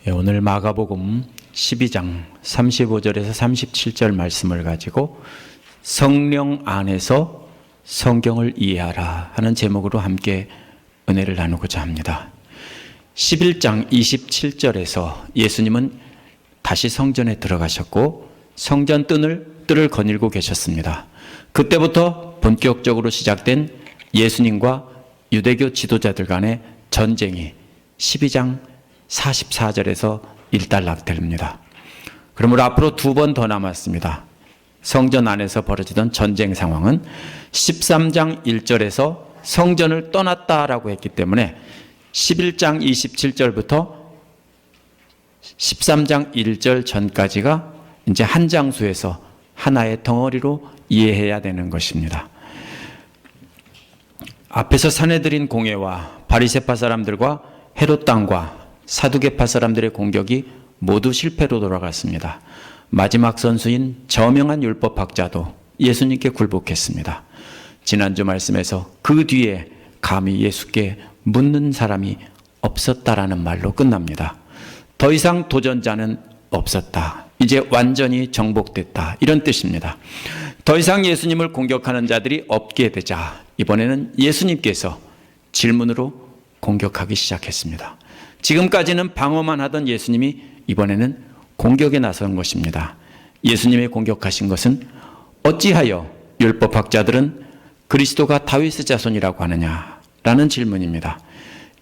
오늘 마가복음 12장 35절에서 37절 말씀을 가지고 성령 안에서 성경을 이해하라 하는 제목으로 함께 은혜를 나누고자 합니다. 11장 27절에서 예수님은 다시 성전에 들어가셨고 성전 뜰을 거닐고 계셨습니다. 그때부터 본격적으로 시작된 예수님과 유대교 지도자들 간의 전쟁이 12장 44절에서 일단락됩니다. 그러므로 앞으로 두 번 더 남았습니다. 성전 안에서 벌어지던 전쟁 상황은 13장 1절에서 성전을 떠났다라고 했기 때문에 11장 27절부터 13장 1절 전까지가 이제 한 장소에서 하나의 덩어리로 이해해야 되는 것입니다. 앞에서 사내들인 공회와 바리새파 사람들과 헤롯 당과 사두개파 사람들의 공격이 모두 실패로 돌아갔습니다. 마지막 선수인 저명한 율법학자도 예수님께 굴복했습니다. 지난주 말씀에서 그 뒤에 감히 예수께 묻는 사람이 없었다라는 말로 끝납니다. 더 이상 도전자는 없었다. 이제 완전히 정복됐다. 이런 뜻입니다. 더 이상 예수님을 공격하는 자들이 없게 되자 이번에는 예수님께서 질문으로 공격하기 시작했습니다. 지금까지는 방어만 하던 예수님이 이번에는 공격에 나선 것입니다. 예수님의 공격하신 것은 어찌하여 율법학자들은 그리스도가 다윗의 자손이라고 하느냐라는 질문입니다.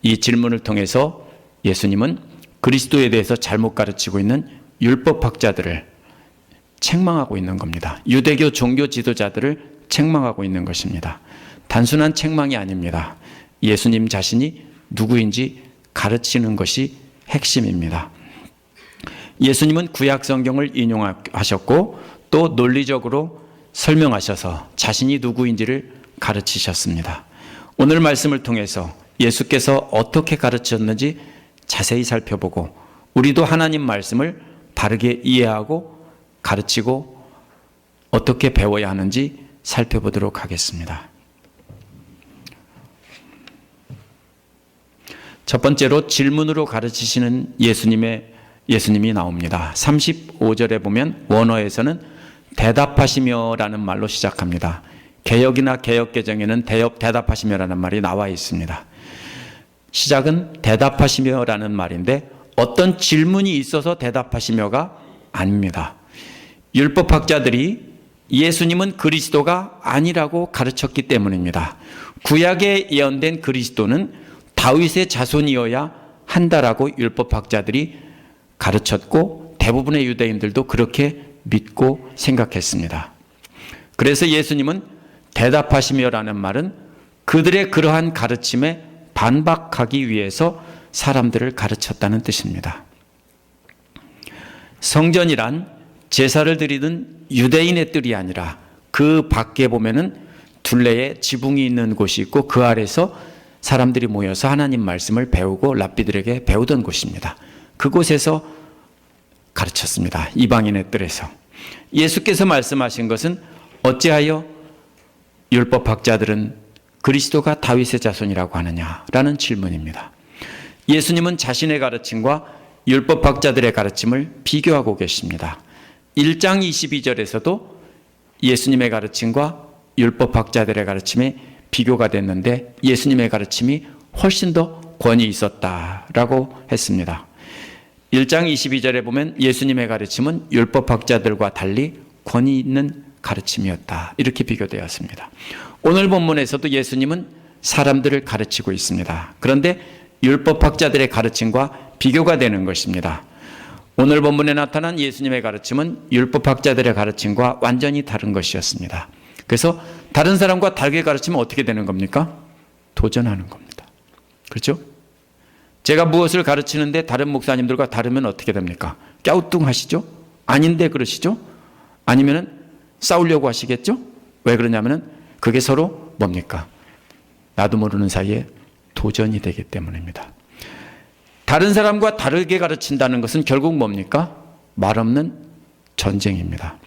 이 질문을 통해서 예수님은 그리스도에 대해서 잘못 가르치고 있는 율법학자들을 책망하고 있는 겁니다. 유대교 종교 지도자들을 책망하고 있는 것입니다. 단순한 책망이 아닙니다. 예수님 자신이 누구인지 가르치는 것이 핵심입니다. 예수님은 구약 성경을 인용하셨고 또 논리적으로 설명하셔서 자신이 누구인지를 가르치셨습니다. 오늘 말씀을 통해서 예수께서 어떻게 가르치셨는지 자세히 살펴보고 우리도 하나님 말씀을 바르게 이해하고 가르치고 어떻게 배워야 하는지 살펴보도록 하겠습니다. 첫 번째로 질문으로 가르치시는 예수님이 나옵니다. 35절에 보면 원어에서는 대답하시며라는 말로 시작합니다. 개역이나 개역개정에는 대답하시며라는 말이 나와 있습니다. 시작은 대답하시며라는 말인데 어떤 질문이 있어서 대답하시며가 아닙니다. 율법학자들이 예수님은 그리스도가 아니라고 가르쳤기 때문입니다. 구약에 예언된 그리스도는 다윗의 자손이어야 한다라고 율법학자들이 가르쳤고 대부분의 유대인들도 그렇게 믿고 생각했습니다. 그래서 예수님은 대답하시며라는 말은 그들의 그러한 가르침에 반박하기 위해서 사람들을 가르쳤다는 뜻입니다. 성전이란 제사를 드리는 유대인의 뜰이 아니라 그 밖에 보면은 둘레에 지붕이 있는 곳이 있고 그 아래서 사람들이 모여서 하나님 말씀을 배우고 랍비들에게 배우던 곳입니다. 그곳에서 가르쳤습니다. 이방인의 뜰에서. 예수께서 말씀하신 것은 어찌하여 율법학자들은 그리스도가 다윗의 자손이라고 하느냐라는 질문입니다. 예수님은 자신의 가르침과 율법학자들의 가르침을 비교하고 계십니다. 1장 22절에서도 예수님의 가르침과 율법학자들의 가르침이 비교가 됐는데 예수님의 가르침이 훨씬 더 권위 있었다라고 했습니다. 1장 22절에 보면 예수님의 가르침은 율법학자들과 달리 권위 있는 가르침이었다. 이렇게 비교되었습니다. 오늘 본문에서도 예수님은 사람들을 가르치고 있습니다. 그런데 율법학자들의 가르침과 비교가 되는 것입니다. 오늘 본문에 나타난 예수님의 가르침은 율법학자들의 가르침과 완전히 다른 것이었습니다. 그래서 다른 사람과 다르게 가르치면 어떻게 되는 겁니까? 도전하는 겁니다. 그렇죠? 제가 무엇을 가르치는데 다른 목사님들과 다르면 어떻게 됩니까? 갸우뚱하시죠? 아닌데 그러시죠? 아니면은 싸우려고 하시겠죠? 왜 그러냐면은 그게 서로 뭡니까? 나도 모르는 사이에 도전이 되기 때문입니다. 다른 사람과 다르게 가르친다는 것은 결국 뭡니까? 말 없는 전쟁입니다.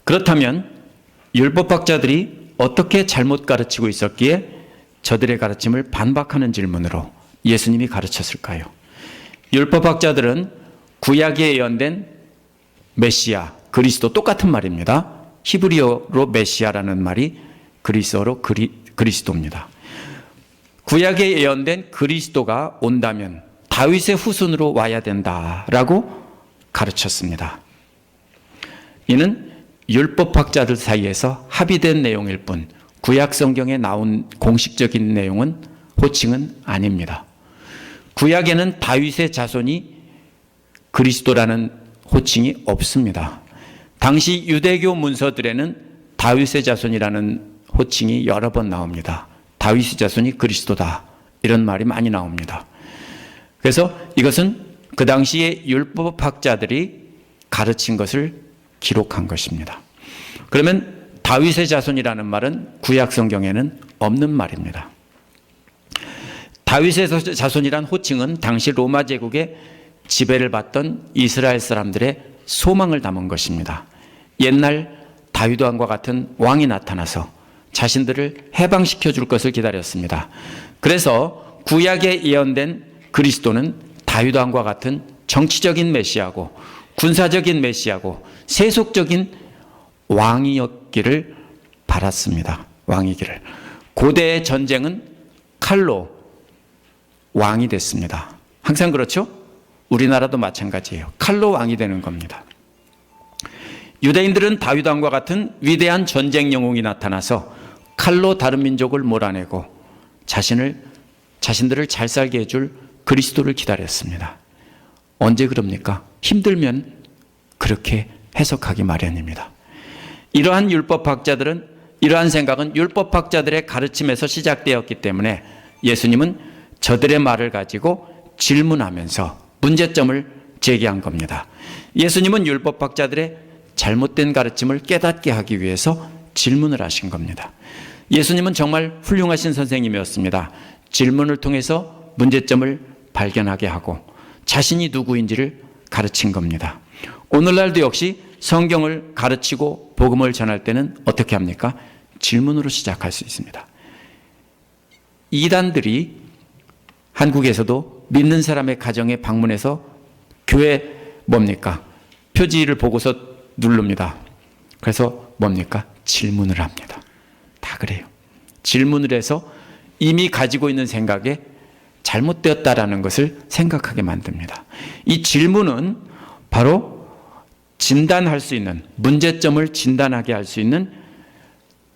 그렇다면 율법학자들이 어떻게 잘못 가르치고 있었기에 저들의 가르침을 반박하는 질문으로 예수님이 가르쳤을까요? 율법학자들은 구약에 예언된 메시아, 그리스도 똑같은 말입니다. 히브리어로 메시아라는 말이 그리스어로 그리스도입니다. 구약에 예언된 그리스도가 온다면 다윗의 후손으로 와야 된다라고 가르쳤습니다. 이는 율법학자들 사이에서 합의된 내용일 뿐 구약 성경에 나온 공식적인 내용은 호칭은 아닙니다. 구약에는 다윗의 자손이 그리스도라는 호칭이 없습니다. 당시 유대교 문서들에는 다윗의 자손이라는 호칭이 여러 번 나옵니다. 다윗의 자손이 그리스도다, 이런 말이 많이 나옵니다. 그래서 이것은 그 당시에 율법학자들이 가르친 것을 기록한 것입니다. 그러면 다윗의 자손이라는 말은 구약 성경에는 없는 말입니다. 다윗의 자손이란 호칭은 당시 로마 제국의 지배를 받던 이스라엘 사람들의 소망을 담은 것입니다. 옛날 다윗 왕과 같은 왕이 나타나서 자신들을 해방시켜 줄 것을 기다렸습니다. 그래서 구약에 예언된 그리스도는 다윗 왕과 같은 정치적인 메시아고 군사적인 메시아고 세속적인 왕이었기를 바랐습니다. 왕이기를. 고대의 전쟁은 칼로 왕이 됐습니다. 항상 그렇죠? 우리나라도 마찬가지예요. 칼로 왕이 되는 겁니다. 유대인들은 다윗 왕과 같은 위대한 전쟁 영웅이 나타나서 칼로 다른 민족을 몰아내고 자신들을 잘 살게 해줄 그리스도를 기다렸습니다. 언제 그럽니까? 힘들면 그렇게 해석하기 마련입니다. 이러한 율법학자들은, 이러한 생각은 율법학자들의 가르침에서 시작되었기 때문에 예수님은 저들의 말을 가지고 질문하면서 문제점을 제기한 겁니다. 예수님은 율법학자들의 잘못된 가르침을 깨닫게 하기 위해서 질문을 하신 겁니다. 예수님은 정말 훌륭하신 선생님이었습니다. 질문을 통해서 문제점을 발견하게 하고 자신이 누구인지를 가르친 겁니다. 오늘날도 역시 성경을 가르치고 복음을 전할 때는 어떻게 합니까? 질문으로 시작할 수 있습니다. 이단들이 한국에서도 믿는 사람의 가정에 방문해서 교회 뭡니까? 표지를 보고서 누릅니다. 그래서 뭡니까? 질문을 합니다. 다 그래요. 질문을 해서 이미 가지고 있는 생각에 잘못되었다라는 것을 생각하게 만듭니다. 이 질문은 바로 진단할 수 있는, 문제점을 진단하게 할 수 있는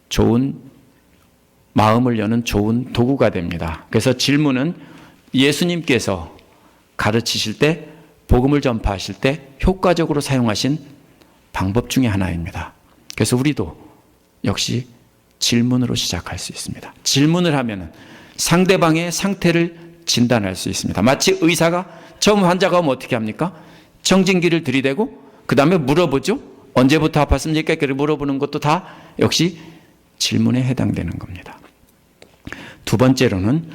좋은, 마음을 여는 좋은 도구가 됩니다. 그래서 질문은 예수님께서 가르치실 때, 복음을 전파하실 때 효과적으로 사용하신 방법 중에 하나입니다. 그래서 우리도 역시 질문으로 시작할 수 있습니다. 질문을 하면 상대방의 상태를 진단할 수 있습니다. 마치 의사가 처음 환자가 오면 어떻게 합니까? 청진기를 들이대고 그 다음에 물어보죠. 언제부터 아팠습니까? 이렇게 물어보는 것도 다 역시 질문에 해당되는 겁니다. 두 번째로는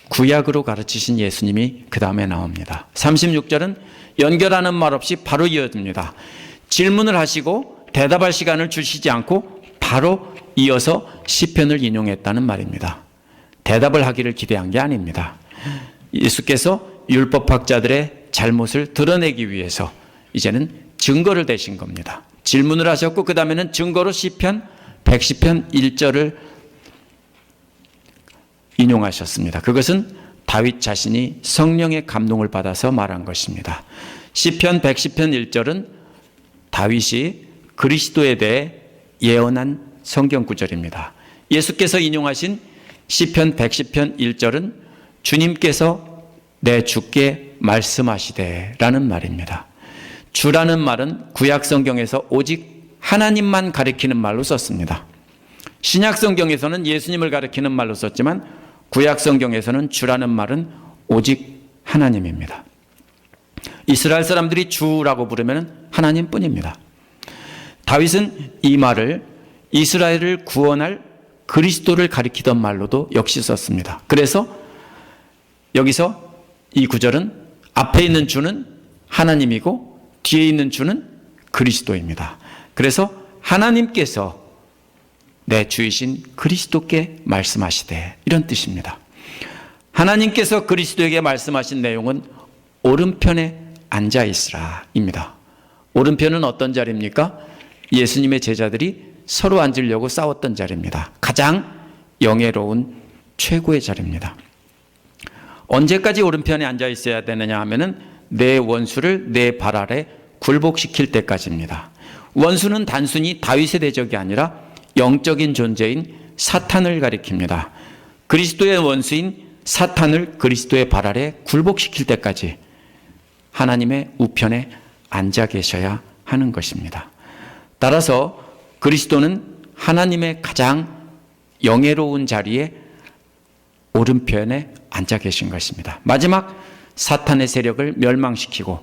구약으로 가르치신 예수님이 그 다음에 나옵니다. 36절은 연결하는 말 없이 바로 이어집니다. 질문을 하시고 대답할 시간을 주시지 않고 바로 이어서 시편을 인용했다는 말입니다. 대답을 하기를 기대한 게 아닙니다. 예수께서 율법학자들의 잘못을 드러내기 위해서 이제는 증거를 대신 겁니다. 질문을 하셨고 그 다음에는 증거로 시편 110편 1절을 인용하셨습니다. 그것은 다윗 자신이 성령의 감동을 받아서 말한 것입니다. 시편 110편 1절은 다윗이 그리스도에 대해 예언한 성경 구절입니다. 예수께서 인용하신 시편 110편 1절은 주님께서 내 주께 말씀하시되 라는 말입니다. 주라는 말은 구약 성경에서 오직 하나님만 가리키는 말로 썼습니다. 신약 성경에서는 예수님을 가리키는 말로 썼지만 구약 성경에서는 주라는 말은 오직 하나님입니다. 이스라엘 사람들이 주라고 부르면 하나님뿐입니다. 다윗은 이 말을 이스라엘을 구원할 그리스도를 가리키던 말로도 역시 썼습니다. 그래서 여기서 이 구절은 앞에 있는 주는 하나님이고 뒤에 있는 주는 그리스도입니다. 그래서 하나님께서 내 주이신 그리스도께 말씀하시되 이런 뜻입니다. 하나님께서 그리스도에게 말씀하신 내용은 오른편에 앉아 있으라입니다. 오른편은 어떤 자리입니까? 예수님의 제자들이 서로 앉으려고 싸웠던 자리입니다. 가장 영예로운 최고의 자리입니다. 언제까지 오른편에 앉아 있어야 되느냐 하면은 내 원수를 내 발 아래 굴복시킬 때까지입니다. 원수는 단순히 다윗의 대적이 아니라 영적인 존재인 사탄을 가리킵니다. 그리스도의 원수인 사탄을 그리스도의 발 아래 굴복시킬 때까지 하나님의 우편에 앉아 계셔야 하는 것입니다. 따라서 그리스도는 하나님의 가장 영예로운 자리에 오른편에 앉아 계신 것입니다. 마지막 사탄의 세력을 멸망시키고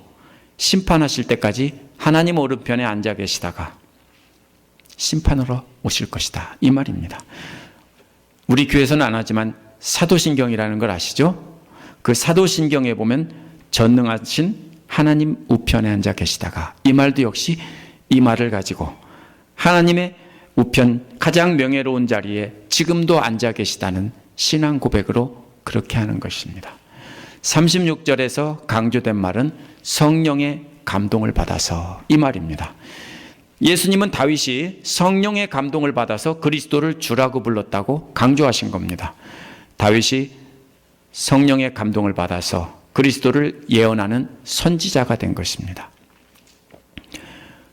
심판하실 때까지 하나님 오른편에 앉아 계시다가 심판으로 오실 것이다, 이 말입니다. 우리 교회에서는 안 하지만 사도신경이라는 걸 아시죠? 그 사도신경에 보면 전능하신 하나님 우편에 앉아 계시다가, 이 말도 역시 이 말을 가지고 하나님의 우편 가장 명예로운 자리에 지금도 앉아 계시다는 신앙 고백으로 그렇게 하는 것입니다. 36절에서 강조된 말은 성령의 감동을 받아서, 이 말입니다. 예수님은 다윗이 성령의 감동을 받아서 그리스도를 주라고 불렀다고 강조하신 겁니다. 다윗이 성령의 감동을 받아서 그리스도를 예언하는 선지자가 된 것입니다.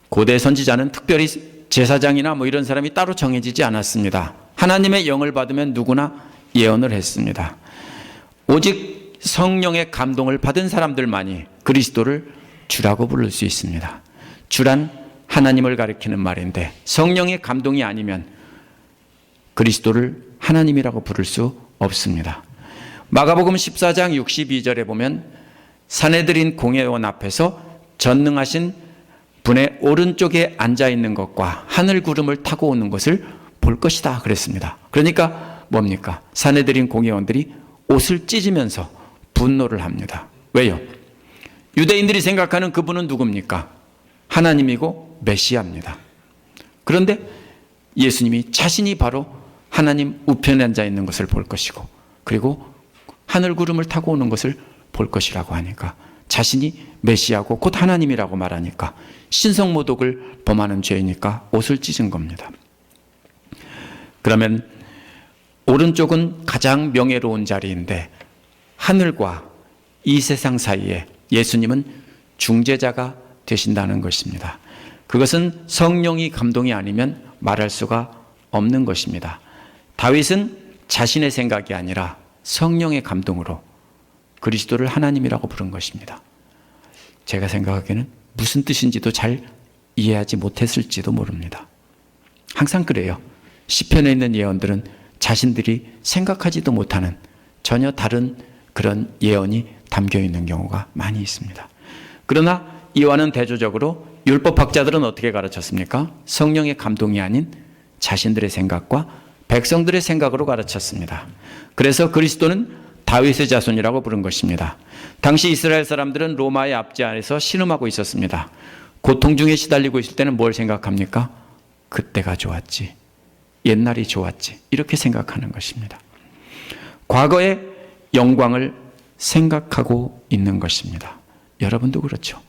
고대 선지자는 특별히 제사장이나 이런 사람이 따로 정해지지 않았습니다. 하나님의 영을 받으면 누구나 예언을 했습니다. 오직 성령의 감동을 받은 사람들만이 그리스도를 주라고 부를 수 있습니다. 주란 하나님을 가리키는 말인데 성령의 감동이 아니면 그리스도를 하나님이라고 부를 수 없습니다. 마가복음 14장 62절에 보면 사내들인 공회원 앞에서 전능하신 분의 오른쪽에 앉아 있는 것과 하늘 구름을 타고 오는 것을 볼 것이다 그랬습니다. 그러니까 뭡니까? 사내들인 공회원들이 옷을 찢으면서 분노를 합니다. 왜요? 유대인들이 생각하는 그분은 누굽니까? 하나님이고 메시아입니다. 그런데 예수님이 자신이 바로 하나님 우편에 앉아 있는 것을 볼 것이고, 그리고 하늘 구름을 타고 오는 것을 볼 것이라고 하니까, 자신이 메시아고 곧 하나님이라고 말하니까 신성모독을 범하는 죄이니까 옷을 찢은 겁니다. 그러면 오른쪽은 가장 명예로운 자리인데 하늘과 이 세상 사이에 예수님은 중재자가 되신다는 것입니다. 그것은 성령이 감동이 아니면 말할 수가 없는 것입니다. 다윗은 자신의 생각이 아니라 성령의 감동으로 그리스도를 하나님이라고 부른 것입니다. 제가 생각하기에는 무슨 뜻인지도 잘 이해하지 못했을지도 모릅니다. 항상 그래요. 시편에 있는 예언들은 자신들이 생각하지도 못하는 전혀 다른 그런 예언이 담겨 있는 경우가 많이 있습니다. 그러나 이와는 대조적으로 율법학자들은 어떻게 가르쳤습니까? 성령의 감동이 아닌 자신들의 생각과 백성들의 생각으로 가르쳤습니다. 그래서 그리스도는 다윗의 자손이라고 부른 것입니다. 당시 이스라엘 사람들은 로마의 압제 안에서 신음하고 있었습니다. 고통 중에 시달리고 있을 때는 뭘 생각합니까? 그때가 좋았지, 옛날이 좋았지, 이렇게 생각하는 것입니다. 과거의 영광을 생각하고 있는 것입니다. 여러분도 그렇죠.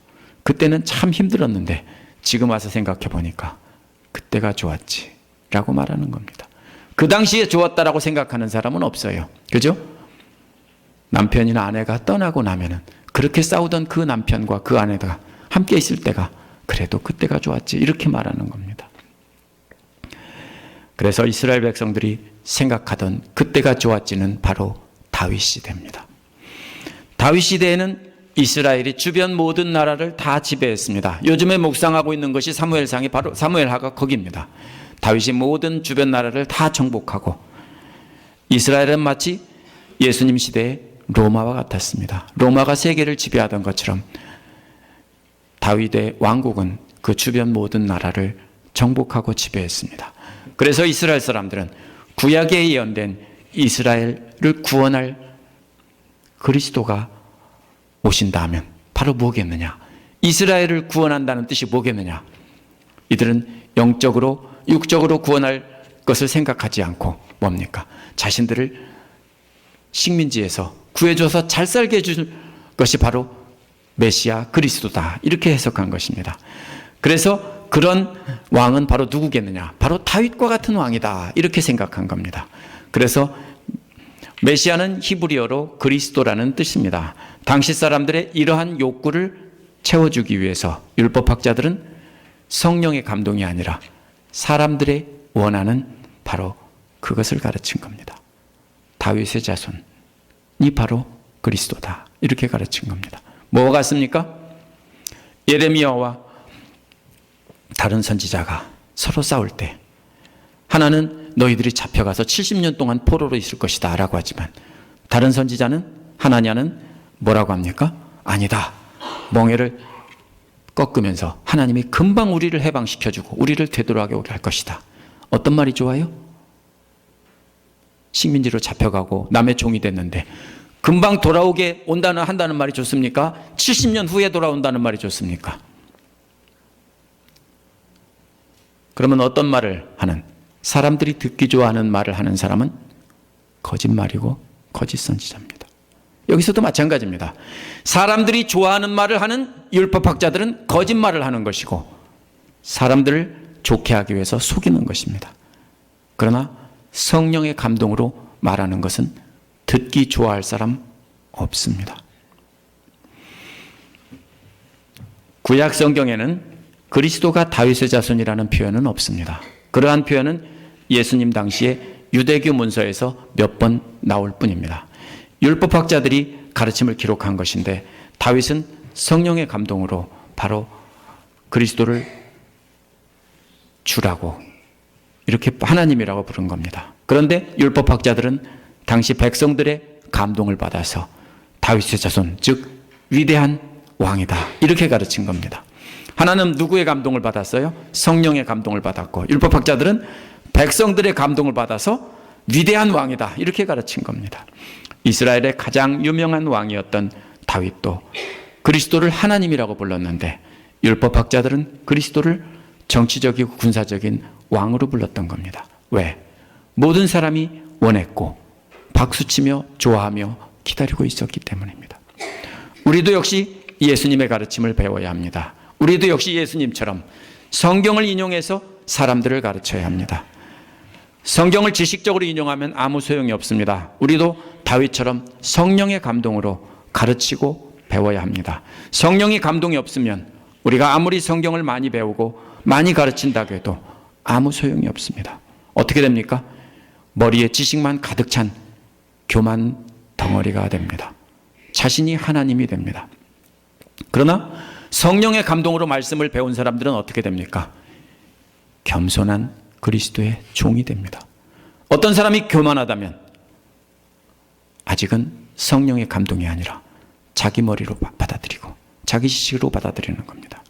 그때는 참 힘들었는데 지금 와서 생각해 보니까 그때가 좋았지 라고 말하는 겁니다. 그 당시에 좋았다라고 생각하는 사람은 없어요. 그죠? 남편이나 아내가 떠나고 나면은 그렇게 싸우던 그 남편과 그 아내가 함께 있을 때가 그래도 그때가 좋았지 이렇게 말하는 겁니다. 그래서 이스라엘 백성들이 생각하던 그때가 좋았지는 바로 다윗 시대입니다. 다윗 시대에는 이스라엘이 주변 모든 나라를 다 지배했습니다. 요즘에 묵상하고 있는 것이 사무엘상이 바로 사무엘하가 거기입니다. 다윗이 모든 주변 나라를 다 정복하고, 이스라엘은 마치 예수님 시대의 로마와 같았습니다. 로마가 세계를 지배하던 것처럼 다윗의 왕국은 그 주변 모든 나라를 정복하고 지배했습니다. 그래서 이스라엘 사람들은 구약에 예언된 이스라엘을 구원할 그리스도가 오신다 하면 바로 뭐겠느냐? 이스라엘을 구원한다는 뜻이 뭐겠느냐? 이들은 영적으로 육적으로 구원할 것을 생각하지 않고 뭡니까? 자신들을 식민지에서 구해줘서 잘 살게 해줄 것이 바로 메시아 그리스도다 이렇게 해석한 것입니다. 그래서 그런 왕은 바로 누구겠느냐? 바로 다윗과 같은 왕이다 이렇게 생각한 겁니다. 그래서 메시아는 히브리어로 그리스도라는 뜻입니다. 당시 사람들의 이러한 욕구를 채워주기 위해서 율법학자들은 성령의 감동이 아니라 사람들의 원하는 바로 그것을 가르친 겁니다. 다윗의 자손이 바로 그리스도다 이렇게 가르친 겁니다. 뭐가 같습니까? 예레미야와 다른 선지자가 서로 싸울 때 하나는 너희들이 잡혀가서 70년 동안 포로로 있을 것이다 라고 하지만 다른 선지자는 하나냐는 뭐라고 합니까? 아니다. 멍에를 꺾으면서 하나님이 금방 우리를 해방시켜주고 우리를 되돌아오게 할 것이다. 어떤 말이 좋아요? 식민지로 잡혀가고 남의 종이 됐는데 금방 돌아오게 한다는 말이 좋습니까? 70년 후에 돌아온다는 말이 좋습니까? 그러면 어떤 말을 하는, 사람들이 듣기 좋아하는 말을 하는 사람은 거짓말이고 거짓 선지자입니다. 여기서도 마찬가지입니다. 사람들이 좋아하는 말을 하는 율법학자들은 거짓말을 하는 것이고 사람들을 좋게 하기 위해서 속이는 것입니다. 그러나 성령의 감동으로 말하는 것은 듣기 좋아할 사람 없습니다. 구약 성경에는 그리스도가 다윗의 자손이라는 표현은 없습니다. 그러한 표현은 예수님 당시에 유대교 문서에서 몇 번 나올 뿐입니다. 율법학자들이 가르침을 기록한 것인데 다윗은 성령의 감동으로 바로 그리스도를 주라고 이렇게 하나님이라고 부른 겁니다. 그런데 율법학자들은 당시 백성들의 감동을 받아서 다윗의 자손, 즉 위대한 왕이다 이렇게 가르친 겁니다. 하나는 누구의 감동을 받았어요? 성령의 감동을 받았고 율법학자들은 백성들의 감동을 받아서 위대한 왕이다 이렇게 가르친 겁니다. 이스라엘의 가장 유명한 왕이었던 다윗도 그리스도를 하나님이라고 불렀는데 율법학자들은 그리스도를 정치적이고 군사적인 왕으로 불렀던 겁니다. 왜? 모든 사람이 원했고 박수치며 좋아하며 기다리고 있었기 때문입니다. 우리도 역시 예수님의 가르침을 배워야 합니다. 우리도 역시 예수님처럼 성경을 인용해서 사람들을 가르쳐야 합니다. 성경을 지식적으로 인용하면 아무 소용이 없습니다. 우리도 다윗처럼 성령의 감동으로 가르치고 배워야 합니다. 성령의 감동이 없으면 우리가 아무리 성경을 많이 배우고 많이 가르친다고 해도 아무 소용이 없습니다. 어떻게 됩니까? 머리에 지식만 가득 찬 교만 덩어리가 됩니다. 자신이 하나님이 됩니다. 그러나 성령의 감동으로 말씀을 배운 사람들은 어떻게 됩니까? 겸손한 그리스도의 종이 됩니다. 어떤 사람이 교만하다면 아직은 성령의 감동이 아니라 자기 머리로 받아들이고 자기 지식으로 받아들이는 겁니다.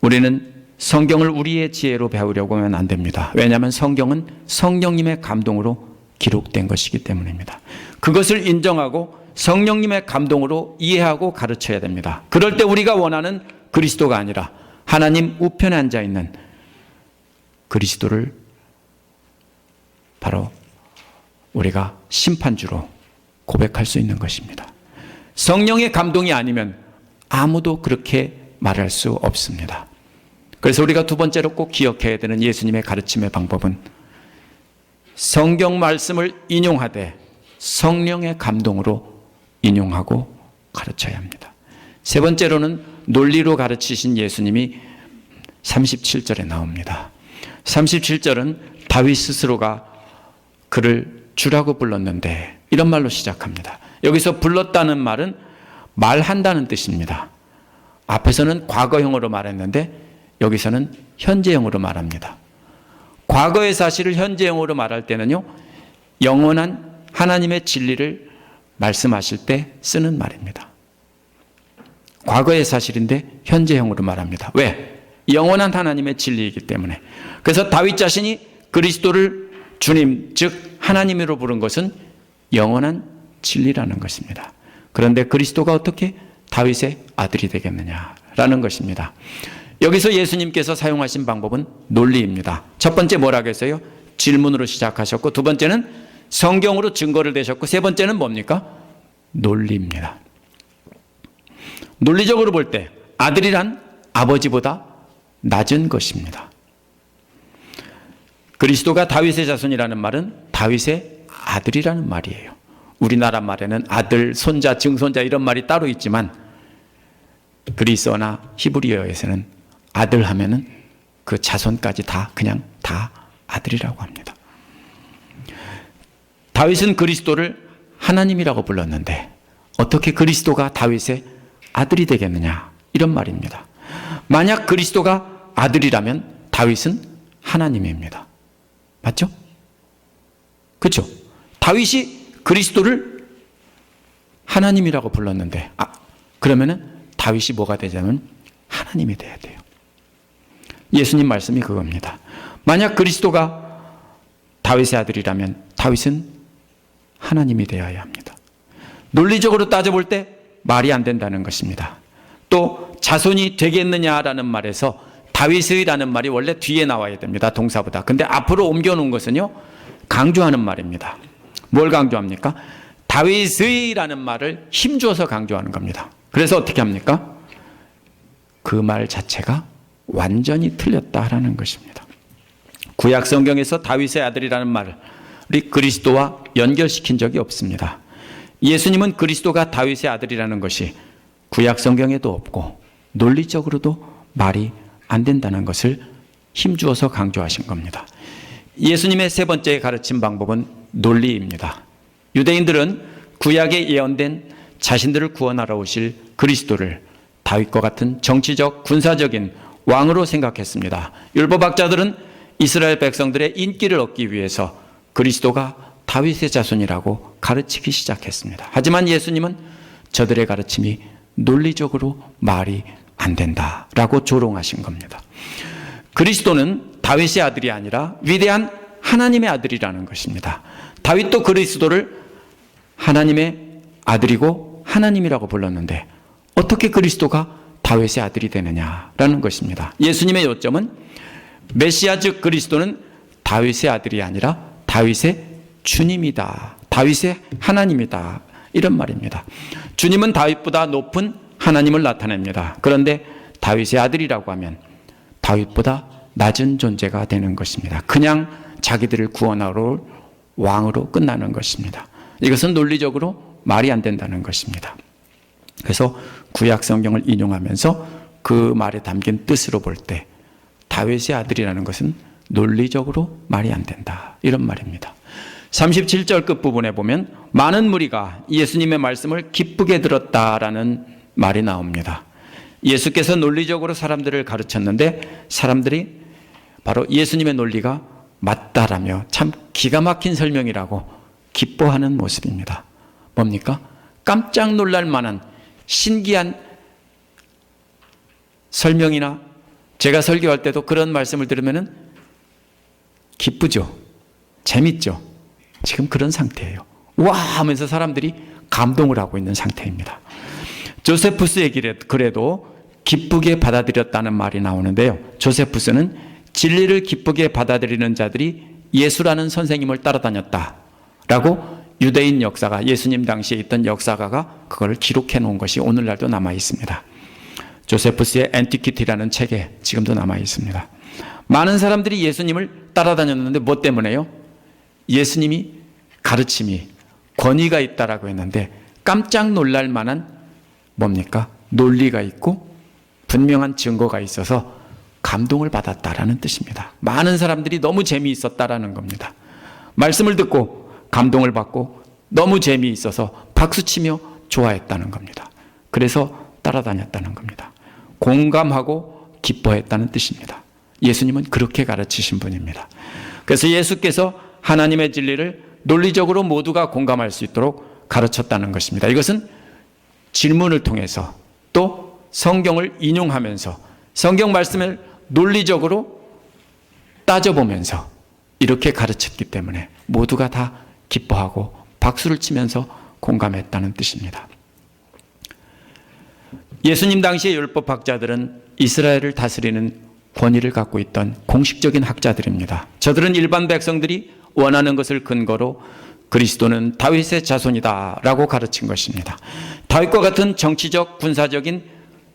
우리는 성경을 우리의 지혜로 배우려고 하면 안 됩니다. 왜냐하면 성경은 성령님의 감동으로 기록된 것이기 때문입니다. 그것을 인정하고 성령님의 감동으로 이해하고 가르쳐야 됩니다. 그럴 때 우리가 원하는 그리스도가 아니라 하나님 우편에 앉아 있는 그리스도를 바로 우리가 심판주로 고백할 수 있는 것입니다. 성령의 감동이 아니면 아무도 그렇게 말할 수 없습니다. 그래서 우리가 두 번째로 꼭 기억해야 되는 예수님의 가르침의 방법은 성경 말씀을 인용하되 성령의 감동으로 인용하고 가르쳐야 합니다. 세 번째로는 논리로 가르치신 예수님이 37절에 나옵니다. 37절은 다윗 스스로가 그를 주라고 불렀는데 이런 말로 시작합니다. 여기서 불렀다는 말은 말한다는 뜻입니다. 앞에서는 과거형으로 말했는데 여기서는 현재형으로 말합니다. 과거의 사실을 현재형으로 말할 때는요, 영원한 하나님의 진리를 말씀하실 때 쓰는 말입니다. 과거의 사실인데 현재형으로 말합니다. 왜? 영원한 하나님의 진리이기 때문에. 그래서 다윗 자신이 그리스도를 주님, 즉 하나님으로 부른 것은 영원한 진리라는 것입니다. 그런데 그리스도가 어떻게 다윗의 아들이 되겠느냐라는 것입니다. 여기서 예수님께서 사용하신 방법은 논리입니다. 첫 번째 뭐라고 했어요? 질문으로 시작하셨고, 두 번째는 성경으로 증거를 대셨고, 세 번째는 뭡니까? 논리입니다. 논리적으로 볼 때 아들이란 아버지보다 낮은 것입니다. 그리스도가 다윗의 자손이라는 말은 다윗의 아들이라는 말이에요. 우리나라 말에는 아들, 손자, 증손자 이런 말이 따로 있지만 그리스어나 히브리어에서는 아들 하면은 그 자손까지 다 그냥 다 아들이라고 합니다. 다윗은 그리스도를 하나님이라고 불렀는데 어떻게 그리스도가 다윗의 아들이 되겠느냐 이런 말입니다. 만약 그리스도가 아들이라면 다윗은 하나님입니다. 맞죠? 그렇죠? 다윗이 그리스도를 하나님이라고 불렀는데 그러면은 다윗이 뭐가 되자면 하나님이 돼야 돼요. 예수님 말씀이 그겁니다. 만약 그리스도가 다윗의 아들이라면 다윗은 하나님이 되어야 합니다. 논리적으로 따져볼 때 말이 안 된다는 것입니다. 또 자손이 되겠느냐라는 말에서 다윗의라는 말이 원래 뒤에 나와야 됩니다. 동사보다. 근데 앞으로 옮겨놓은 것은요, 강조하는 말입니다. 뭘 강조합니까? 다윗의라는 말을 힘줘서 강조하는 겁니다. 그래서 어떻게 합니까? 그 말 자체가 완전히 틀렸다라는 것입니다. 구약 성경에서 다윗의 아들이라는 말을 그리스도와 연결시킨 적이 없습니다. 예수님은 그리스도가 다윗의 아들이라는 것이 구약 성경에도 없고 논리적으로도 말이 안 된다는 것을 힘주어서 강조하신 겁니다. 예수님의 세 번째 가르침 방법은 논리입니다. 유대인들은 구약에 예언된 자신들을 구원하러 오실 그리스도를 다윗과 같은 정치적, 군사적인 왕으로 생각했습니다. 율법학자들은 이스라엘 백성들의 인기를 얻기 위해서 그리스도가 다윗의 자손이라고 가르치기 시작했습니다. 하지만 예수님은 저들의 가르침이 논리적으로 말이 안 된다라고 조롱하신 겁니다. 그리스도는 다윗의 아들이 아니라 위대한 하나님의 아들이라는 것입니다. 다윗도 그리스도를 하나님의 아들이고 하나님이라고 불렀는데 어떻게 그리스도가 다윗의 아들이 되느냐라는 것입니다. 예수님의 요점은 메시아 즉 그리스도는 다윗의 아들이 아니라 다윗의 주님이다. 다윗의 하나님이다. 이런 말입니다. 주님은 다윗보다 높은 하나님을 나타냅니다. 그런데 다윗의 아들이라고 하면 다윗보다 낮은 존재가 되는 것입니다. 그냥 자기들을 구원하러 올 왕으로 끝나는 것입니다. 이것은 논리적으로 말이 안 된다는 것입니다. 그래서 구약 성경을 인용하면서 그 말에 담긴 뜻으로 볼 때 다윗의 아들이라는 것은 논리적으로 말이 안 된다. 이런 말입니다. 37절 끝부분에 보면 많은 무리가 예수님의 말씀을 기쁘게 들었다라는 말이 나옵니다. 예수께서 논리적으로 사람들을 가르쳤는데 사람들이 바로 예수님의 논리가 맞다라며 참 기가 막힌 설명이라고 기뻐하는 모습입니다. 뭡니까? 깜짝 놀랄 만한 신기한 설명이나 제가 설교할 때도 그런 말씀을 들으면 기쁘죠? 재밌죠? 지금 그런 상태예요. 와 하면서 사람들이 감동을 하고 있는 상태입니다. 조세푸스의 글에도 기쁘게 받아들였다는 말이 나오는데요. 조세푸스는 진리를 기쁘게 받아들이는 자들이 예수라는 선생님을 따라다녔다라고 유대인 역사가 예수님 당시에 있던 역사가가 그걸 기록해 놓은 것이 오늘날도 남아 있습니다. 조세푸스의 앤티퀴티라는 책에 지금도 남아 있습니다. 많은 사람들이 예수님을 따라다녔는데 뭐 때문에요? 예수님이 가르침이 권위가 있다라고 했는데 깜짝 놀랄 만한 뭡니까? 논리가 있고 분명한 증거가 있어서 감동을 받았다라는 뜻입니다. 많은 사람들이 너무 재미있었다라는 겁니다. 말씀을 듣고 감동을 받고 너무 재미있어서 박수치며 좋아했다는 겁니다. 그래서 따라다녔다는 겁니다. 공감하고 기뻐했다는 뜻입니다. 예수님은 그렇게 가르치신 분입니다. 그래서 예수께서 하나님의 진리를 논리적으로 모두가 공감할 수 있도록 가르쳤다는 것입니다. 이것은 질문을 통해서 또 성경을 인용하면서 성경 말씀을 논리적으로 따져보면서 이렇게 가르쳤기 때문에 모두가 다 기뻐하고 박수를 치면서 공감했다는 뜻입니다. 예수님 당시의 율법학자들은 이스라엘을 다스리는 권위를 갖고 있던 공식적인 학자들입니다. 저들은 일반 백성들이 원하는 것을 근거로 그리스도는 다윗의 자손이다 라고 가르친 것입니다. 다윗과 같은 정치적, 군사적인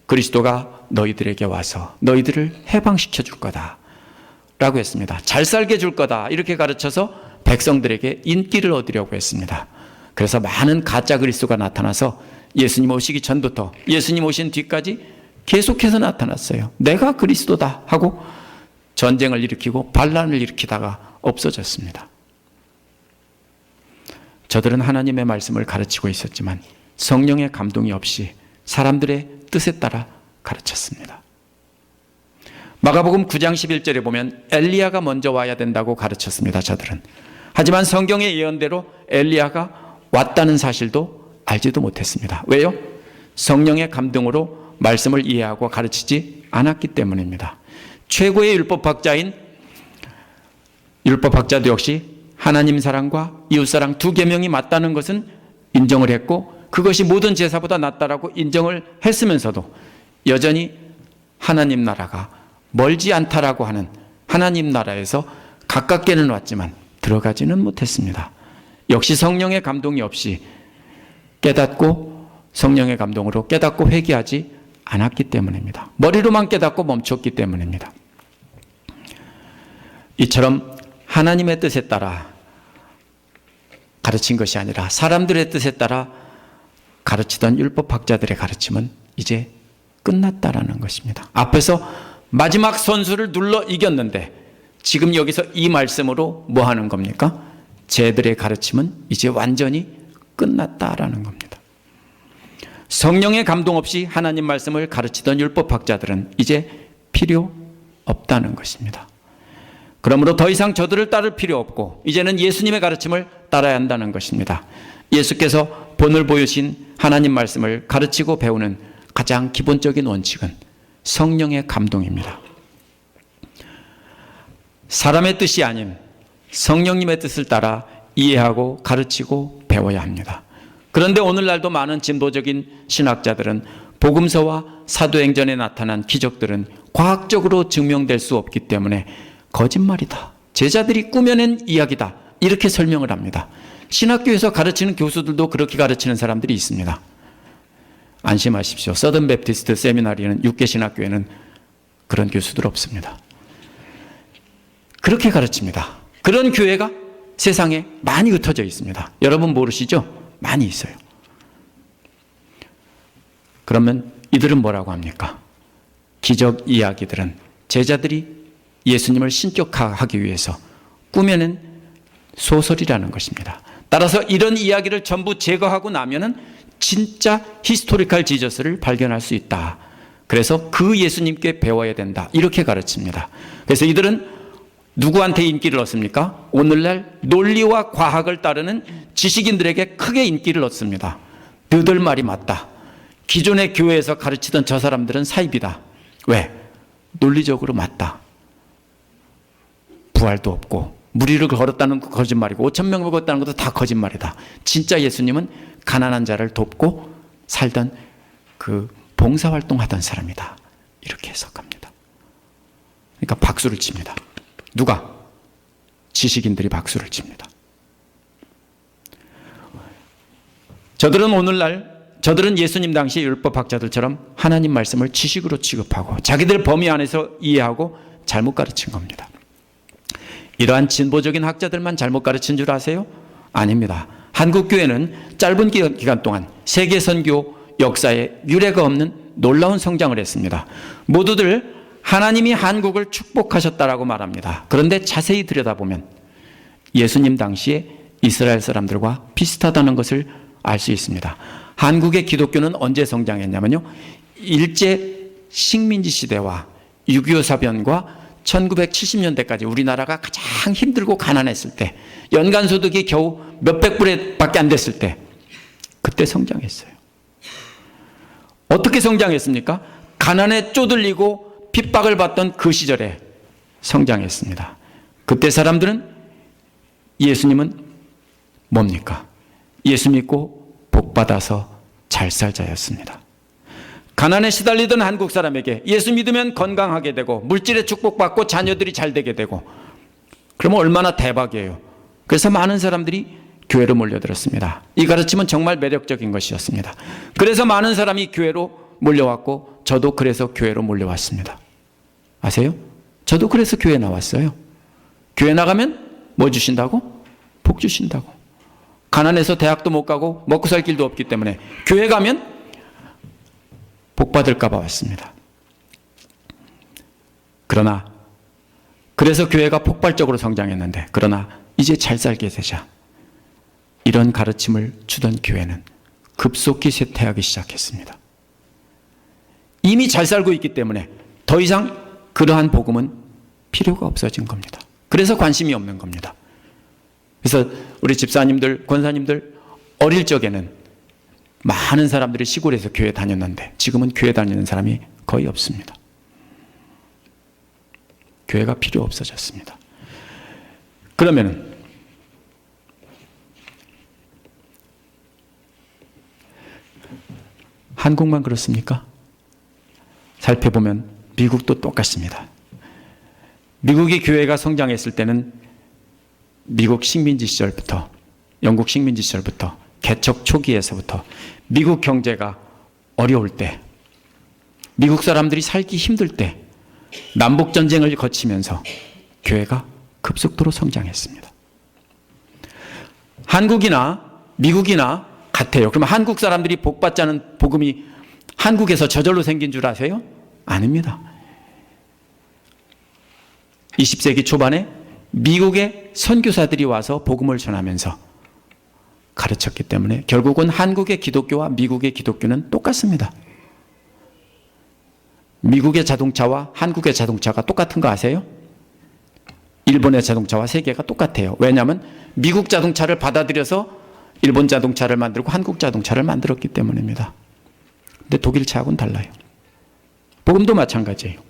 그리스도가 너희들에게 와서 너희들을 해방시켜 줄 거다 라고 했습니다. 잘 살게 줄 거다 이렇게 가르쳐서 백성들에게 인기를 얻으려고 했습니다. 그래서 많은 가짜 그리스도가 나타나서 예수님 오시기 전부터 예수님 오신 뒤까지 계속해서 나타났어요. 내가 그리스도다 하고 전쟁을 일으키고 반란을 일으키다가 없어졌습니다. 저들은 하나님의 말씀을 가르치고 있었지만 성령의 감동이 없이 사람들의 뜻에 따라 가르쳤습니다. 마가복음 9장 11절에 보면 엘리야가 먼저 와야 된다고 가르쳤습니다. 저들은. 하지만 성경의 예언대로 엘리야가 왔다는 사실도 알지도 못했습니다. 왜요? 성령의 감동으로 말씀을 이해하고 가르치지 않았기 때문입니다. 최고의 율법학자도 역시 하나님 사랑과 이웃사랑 두 계명이 맞다는 것은 인정을 했고 그것이 모든 제사보다 낫다라고 인정을 했으면서도 여전히 하나님 나라가 멀지 않다라고 하는 하나님 나라에서 가깝게는 왔지만 들어가지는 못했습니다. 역시 성령의 감동이 없이 깨닫고 성령의 감동으로 깨닫고 회개하지 않았기 때문입니다. 머리로만 깨닫고 멈췄기 때문입니다. 이처럼 하나님의 뜻에 따라 가르친 것이 아니라 사람들의 뜻에 따라 가르치던 율법학자들의 가르침은 이제 끝났다라는 것입니다. 앞에서 마지막 선수를 눌러 이겼는데 지금 여기서 이 말씀으로 뭐 하는 겁니까? 쟤들의 가르침은 이제 완전히 끝났다라는 겁니다. 성령의 감동 없이 하나님 말씀을 가르치던 율법학자들은 이제 필요 없다는 것입니다. 그러므로 더 이상 저들을 따를 필요 없고 이제는 예수님의 가르침을 따라야 한다는 것입니다. 예수께서 본을 보여주신 하나님 말씀을 가르치고 배우는 가장 기본적인 원칙은 성령의 감동입니다. 사람의 뜻이 아닌 성령님의 뜻을 따라 이해하고 가르치고 배워야 합니다. 그런데 오늘날도 많은 진보적인 신학자들은 복음서와 사도행전에 나타난 기적들은 과학적으로 증명될 수 없기 때문에 거짓말이다, 제자들이 꾸며낸 이야기다 이렇게 설명을 합니다. 신학교에서 가르치는 교수들도 그렇게 가르치는 사람들이 있습니다. 안심하십시오. 서든 베프티스트 세미나리는 육계신학교에는 그런 교수들 없습니다. 그렇게 가르칩니다. 그런 교회가 세상에 많이 흩어져 있습니다. 여러분 모르시죠? 많이 있어요. 그러면 이들은 뭐라고 합니까? 기적 이야기들은 제자들이 예수님을 신격화하기 위해서 꾸며낸 소설이라는 것입니다. 따라서 이런 이야기를 전부 제거하고 나면은 진짜 히스토리컬 지저스를 발견할 수 있다. 그래서 그 예수님께 배워야 된다. 이렇게 가르칩니다. 그래서 이들은 누구한테 인기를 얻습니까? 오늘날 논리와 과학을 따르는 지식인들에게 크게 인기를 얻습니다. 너들 말이 맞다. 기존의 교회에서 가르치던 저 사람들은 사입이다. 왜? 논리적으로 맞다. 부활도 없고 무리를 걸었다는 거 거짓말이고 5,000명 먹었다는 것도 다 거짓말이다. 진짜 예수님은 가난한 자를 돕고 살던 그 봉사활동하던 사람이다. 이렇게 해석합니다. 그러니까 박수를 칩니다. 누가? 지식인들이 박수를 칩니다. 저들은 예수님 당시 율법학자들처럼 하나님 말씀을 지식으로 취급하고 자기들 범위 안에서 이해하고 잘못 가르친 겁니다. 이러한 진보적인 학자들만 잘못 가르친 줄 아세요? 아닙니다. 한국교회는 짧은 기간 동안 세계 선교 역사에 유례가 없는 놀라운 성장을 했습니다. 모두들 하나님이 한국을 축복하셨다라고 말합니다. 그런데 자세히 들여다보면 예수님 당시에 이스라엘 사람들과 비슷하다는 것을 알 수 있습니다. 한국의 기독교는 언제 성장했냐면요, 일제 식민지 시대와 6.25 사변과 1970년대까지 우리나라가 가장 힘들고 가난했을 때, 연간 소득이 겨우 몇백 불밖에 안 됐을 때, 그때 성장했어요. 어떻게 성장했습니까? 가난에 쪼들리고 핍박을 받던 그 시절에 성장했습니다. 그때 사람들은 예수님은 뭡니까? 예수 믿고 복 받아서 잘 살자였습니다. 가난에 시달리던 한국 사람에게 예수 믿으면 건강하게 되고 물질의 축복받고 자녀들이 잘 되게 되고, 그러면 얼마나 대박이에요. 그래서 많은 사람들이 교회로 몰려들었습니다. 이 가르침은 정말 매력적인 것이었습니다. 그래서 많은 사람이 교회로 몰려왔고 저도 그래서 교회로 몰려왔습니다. 아세요? 저도 그래서 교회 나왔어요. 교회 나가면 뭐 주신다고? 복 주신다고. 가난해서 대학도 못 가고 먹고 살 길도 없기 때문에 교회 가면 복 받을까 봐 왔습니다. 그래서 교회가 폭발적으로 성장했는데, 그러나 이제 잘 살게 되자 이런 가르침을 주던 교회는 급속히 쇠퇴하기 시작했습니다. 이미 잘 살고 있기 때문에 더 이상 그러한 복음은 필요가 없어진 겁니다. 그래서 관심이 없는 겁니다. 그래서 우리 집사님들, 권사님들 어릴 적에는 많은 사람들이 시골에서 교회 다녔는데 지금은 교회 다니는 사람이 거의 없습니다. 교회가 필요 없어졌습니다. 그러면 한국만 그렇습니까? 살펴보면 미국도 똑같습니다. 미국의 교회가 성장했을 때는 미국 식민지 시절부터, 영국 식민지 시절부터, 개척 초기에서부터 미국 경제가 어려울 때, 미국 사람들이 살기 힘들 때 남북전쟁을 거치면서 교회가 급속도로 성장했습니다. 한국이나 미국이나 같아요. 그러면 한국 사람들이 복받자는 복음이 한국에서 저절로 생긴 줄 아세요? 아닙니다. 20세기 초반에 미국의 선교사들이 와서 복음을 전하면서 가르쳤기 때문에 결국은 한국의 기독교와 미국의 기독교는 똑같습니다. 미국의 자동차와 한국의 자동차가 똑같은 거 아세요? 일본의 자동차와 세계가 똑같아요. 왜냐하면 미국 자동차를 받아들여서 일본 자동차를 만들고 한국 자동차를 만들었기 때문입니다. 근데 독일 차하고는 달라요. 복음도 마찬가지예요.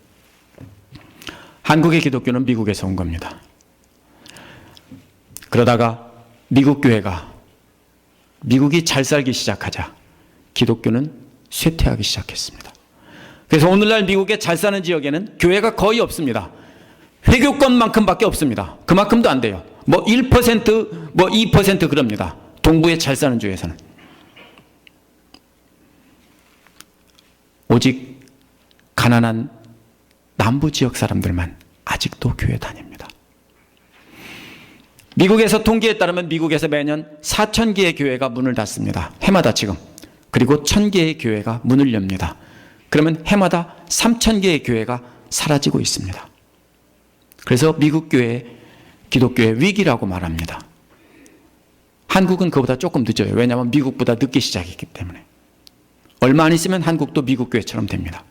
한국의 기독교는 미국에서 온 겁니다. 그러다가 미국 교회가 미국이 잘 살기 시작하자 기독교는 쇠퇴하기 시작했습니다. 그래서 오늘날 미국의 잘 사는 지역에는 교회가 거의 없습니다. 회교권만큼밖에 없습니다. 그만큼도 안 돼요. 뭐 1%, 뭐 2% 그럽니다. 동부의 잘 사는 주에서는. 오직 가난한 남부 지역 사람들만 아직도 교회 다닙니다. 미국에서 통계에 따르면 미국에서 매년 4,000개의 교회가 문을 닫습니다. 해마다 지금. 그리고 1,000개의 교회가 문을 엽니다. 그러면 해마다 3,000개의 교회가 사라지고 있습니다. 그래서 미국 교회, 기독교의 위기라고 말합니다. 한국은 그보다 조금 늦어요. 왜냐하면 미국보다 늦게 시작했기 때문에. 얼마 안 있으면 한국도 미국 교회처럼 됩니다.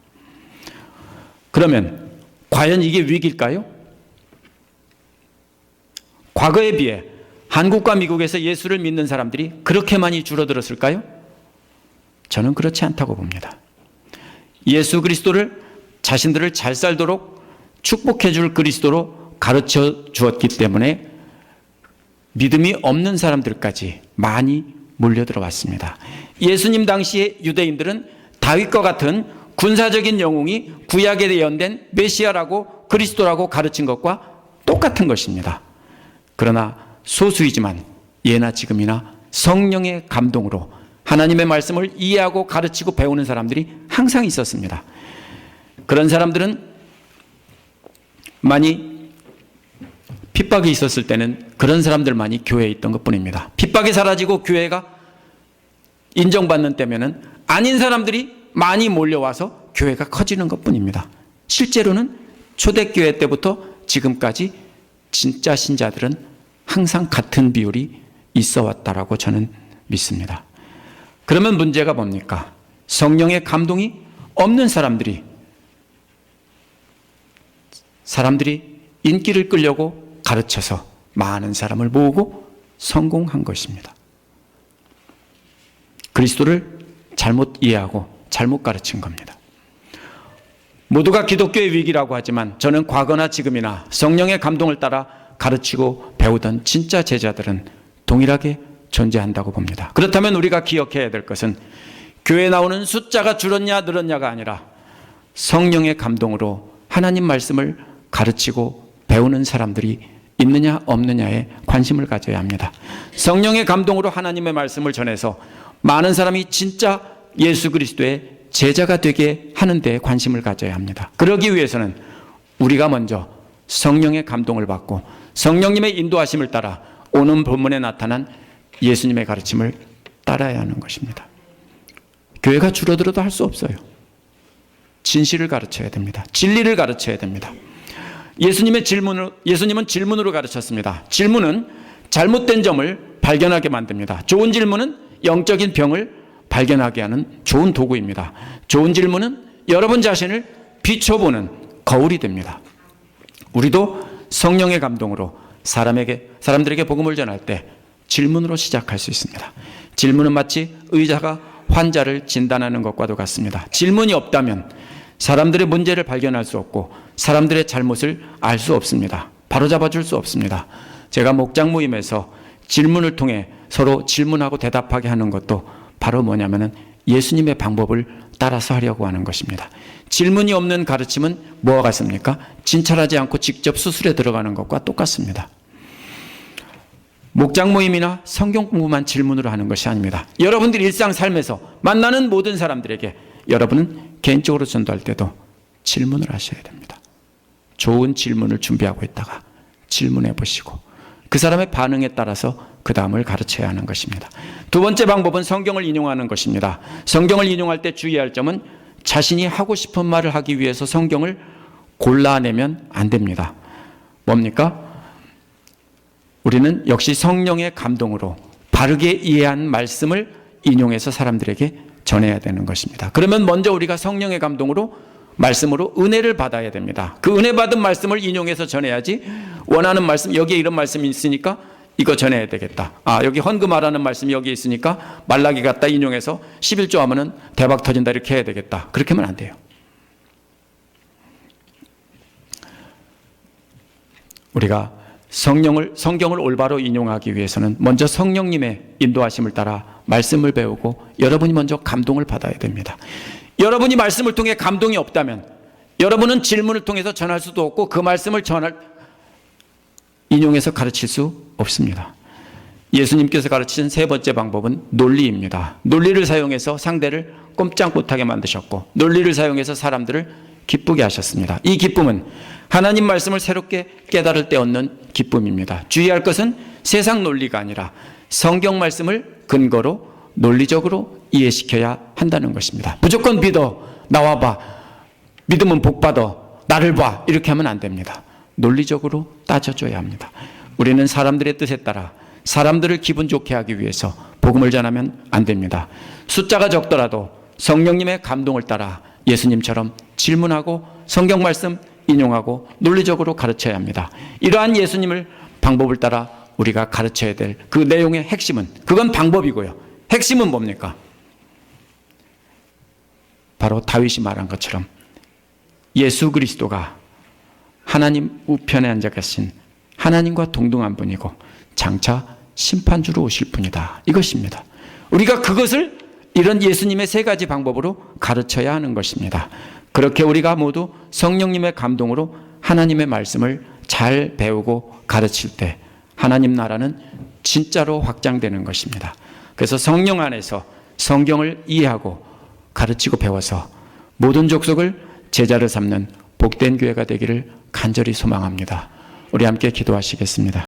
그러면 과연 이게 위기일까요? 과거에 비해 한국과 미국에서 예수를 믿는 사람들이 그렇게 많이 줄어들었을까요? 저는 그렇지 않다고 봅니다. 예수 그리스도를 자신들을 잘 살도록 축복해 줄 그리스도로 가르쳐 주었기 때문에 믿음이 없는 사람들까지 많이 몰려들어왔습니다. 예수님 당시의 유대인들은 다윗과 같은 군사적인 영웅이 구약에 예언된 메시아라고 그리스도라고 가르친 것과 똑같은 것입니다. 그러나 소수이지만 예나 지금이나 성령의 감동으로 하나님의 말씀을 이해하고 가르치고 배우는 사람들이 항상 있었습니다. 그런 사람들은 많이 핍박이 있었을 때는 그런 사람들만이 교회에 있던 것뿐입니다. 핍박이 사라지고 교회가 인정받는 때면은 아닌 사람들이 많이 몰려와서 교회가 커지는 것뿐입니다. 실제로는 초대교회 때부터 지금까지 진짜 신자들은 항상 같은 비율이 있어 왔다라고 저는 믿습니다. 그러면 문제가 뭡니까? 성령의 감동이 없는 사람들이 인기를 끌려고 가르쳐서 많은 사람을 모으고 성공한 것입니다. 그리스도를 잘못 이해하고 잘못 가르친 겁니다. 모두가 기독교의 위기라고 하지만 저는 과거나 지금이나 성령의 감동을 따라 가르치고 배우던 진짜 제자들은 동일하게 존재한다고 봅니다. 그렇다면 우리가 기억해야 될 것은 교회에 나오는 숫자가 줄었냐 늘었냐가 아니라 성령의 감동으로 하나님 말씀을 가르치고 배우는 사람들이 있느냐 없느냐에 관심을 가져야 합니다. 성령의 감동으로 하나님의 말씀을 전해서 많은 사람이 진짜 예수 그리스도의 제자가 되게 하는 데 관심을 가져야 합니다. 그러기 위해서는 우리가 먼저 성령의 감동을 받고 성령님의 인도하심을 따라 오는 본문에 나타난 예수님의 가르침을 따라야 하는 것입니다. 교회가 줄어들어도 할 수 없어요. 진실을 가르쳐야 됩니다. 진리를 가르쳐야 됩니다. 예수님은 질문으로 가르쳤습니다. 질문은 잘못된 점을 발견하게 만듭니다. 좋은 질문은 영적인 병을 발견하게 하는 좋은 도구입니다. 좋은 질문은 여러분 자신을 비춰보는 거울이 됩니다. 우리도 성령의 감동으로 사람들에게 복음을 전할 때 질문으로 시작할 수 있습니다. 질문은 마치 의사가 환자를 진단하는 것과도 같습니다. 질문이 없다면 사람들의 문제를 발견할 수 없고 사람들의 잘못을 알 수 없습니다. 바로잡아 줄 수 없습니다. 제가 목장 모임에서 질문을 통해 서로 질문하고 대답하게 하는 것도 바로 뭐냐면은 예수님의 방법을 따라서 하려고 하는 것입니다. 질문이 없는 가르침은 뭐와 같습니까? 진찰하지 않고 직접 수술에 들어가는 것과 똑같습니다. 목장 모임이나 성경 공부만 질문으로 하는 것이 아닙니다. 여러분들 일상 삶에서 만나는 모든 사람들에게 여러분은 개인적으로 전도할 때도 질문을 하셔야 됩니다. 좋은 질문을 준비하고 있다가 질문해 보시고 그 사람의 반응에 따라서 그 다음을 가르쳐야 하는 것입니다. 두 번째 방법은 성경을 인용하는 것입니다. 성경을 인용할 때 주의할 점은 자신이 하고 싶은 말을 하기 위해서 성경을 골라내면 안 됩니다. 뭡니까? 우리는 역시 성령의 감동으로 바르게 이해한 말씀을 인용해서 사람들에게 전해야 되는 것입니다. 그러면 먼저 우리가 성령의 감동으로 말씀으로 은혜를 받아야 됩니다. 그 은혜 받은 말씀을 인용해서 전해야지 원하는 말씀, 여기에 이런 말씀이 있으니까 이거 전해야 되겠다. 여기 헌금하라는 말씀이 여기 있으니까 말라기 갖다 인용해서 11조 하면은 대박 터진다 이렇게 해야 되겠다. 그렇게 하면 안 돼요. 우리가 성경을 올바로 인용하기 위해서는 먼저 성령님의 인도하심을 따라 말씀을 배우고 여러분이 먼저 감동을 받아야 됩니다. 여러분이 말씀을 통해 감동이 없다면 여러분은 질문을 통해서 전할 수도 없고 그 말씀을 인용해서 가르칠 수 없습니다. 예수님께서 가르치신 세 번째 방법은 논리입니다. 논리를 사용해서 상대를 꼼짝 못하게 만드셨고 논리를 사용해서 사람들을 기쁘게 하셨습니다. 이 기쁨은 하나님 말씀을 새롭게 깨달을 때 얻는 기쁨입니다. 주의할 것은 세상 논리가 아니라 성경 말씀을 근거로 논리적으로 이해시켜야 한다는 것입니다. 무조건 믿어, 나와봐, 믿으면 복받아, 나를 봐 이렇게 하면 안 됩니다. 논리적으로 따져줘야 합니다. 우리는 사람들의 뜻에 따라 사람들을 기분 좋게 하기 위해서 복음을 전하면 안 됩니다. 숫자가 적더라도 성령님의 감동을 따라 예수님처럼 질문하고 성경 말씀 인용하고 논리적으로 가르쳐야 합니다. 이러한 예수님을 방법을 따라 우리가 가르쳐야 될 그 내용의 핵심은, 그건 방법이고요. 핵심은 뭡니까? 바로 다윗이 말한 것처럼 예수 그리스도가 하나님 우편에 앉아 계신 하나님과 동등한 분이고 장차 심판주로 오실 분이다. 이것입니다. 우리가 그것을 이런 예수님의 세 가지 방법으로 가르쳐야 하는 것입니다. 그렇게 우리가 모두 성령님의 감동으로 하나님의 말씀을 잘 배우고 가르칠 때 하나님 나라는 진짜로 확장되는 것입니다. 그래서 성령 안에서 성경을 이해하고 가르치고 배워서 모든 족속을 제자를 삼는 복된 교회가 되기를 간절히 소망합니다. 우리 함께 기도하시겠습니다.